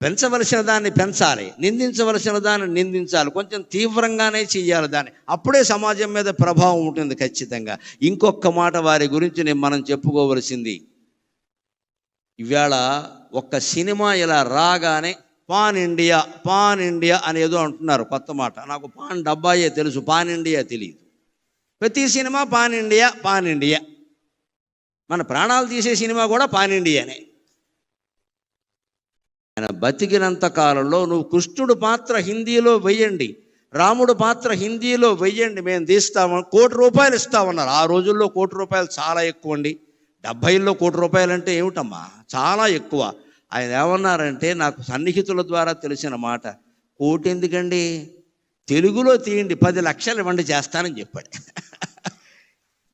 పెంచవలసిన దాన్ని పెంచాలి, నిందించవలసిన దాన్ని నిందించాలి, కొంచెం తీవ్రంగానే చెయ్యాలి దాన్ని. అప్పుడే సమాజం మీద ప్రభావం ఉంటుంది ఖచ్చితంగా. ఇంకొక మాట వారి గురించి మనం చెప్పుకోవలసింది, ఇవాళ ఒక్క సినిమా ఇలా రాగానే పాన్ ఇండియా అనేదో అంటున్నారు కొత్త మాట. నాకు పాన్ డబ్బాయే తెలుసు, పాన్ ఇండియా తెలియదు. ప్రతి సినిమా పాన్ ఇండియా. మన ప్రాణాలు తీసే సినిమా కూడా పాన్ ఇండియానే. ఆయన బతికినంత కాలంలో నువ్వు కృష్ణుడు పాత్ర హిందీలో వెయ్యండి, రాముడు పాత్ర హిందీలో వెయ్యండి, మేము తీస్తాము, ₹1 ఇస్తామన్నారు. ఆ రోజుల్లో ₹1 చాలా ఎక్కువ అండి. 70లో ₹1 అంటే ఏమిటమ్మా, చాలా ఎక్కువ. ఆయన ఏమన్నారంటే, నాకు సన్నిహితుల ద్వారా తెలిసిన మాట, కోటి ఎందుకండి, తెలుగులో తీయండి, 10 లక్షలు ఇవ్వండి చేస్తానని చెప్పాడు.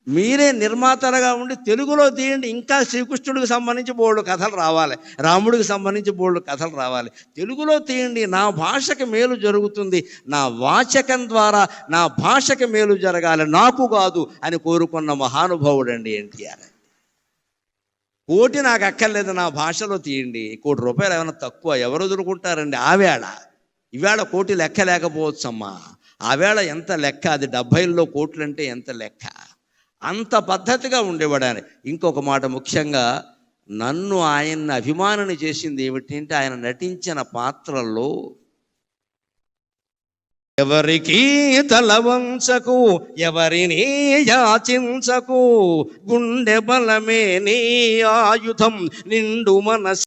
మీరే నిర్మాతలుగా ఉండి తెలుగులో తీయండి, ఇంకా శ్రీకృష్ణుడికి సంబంధించి బోల్డు కథలు రావాలి, రాముడికి సంబంధించి బోల్డు కథలు రావాలి. తెలుగులో తీయండి, నా భాషకి మేలు జరుగుతుంది, నా వాచకం ద్వారా నా భాషకి మేలు జరగాలి, నాకు కాదు అని కోరుకున్న మహానుభావుడు అండి ఎన్టీఆర్. కోటి నాకు అక్కర్లేదు, నా భాషలో తీయండి. ₹1 ఏమైనా తక్కువ, ఎవరు వదులుకుంటారండి? ఇవాళ కోటి లెక్క లేకపోవచ్చమ్మా, ఆవేళ ఎంత లెక్క, అది 70లో కోట్లు అంటే ఎంత లెక్క. అంత పద్ధతిగా ఉండేవాడు. ఇంకొక మాట, ముఖ్యంగా నన్ను ఆయన్ని అభిమానిని చేసింది ఏమిటంటే, ఆయన నటించిన పాత్రల్లో ఎవరికి తల వంచకు, ఎవరిని యాచించకు, గుండె బలమే నీ ఆయుధం, నిండు మనసు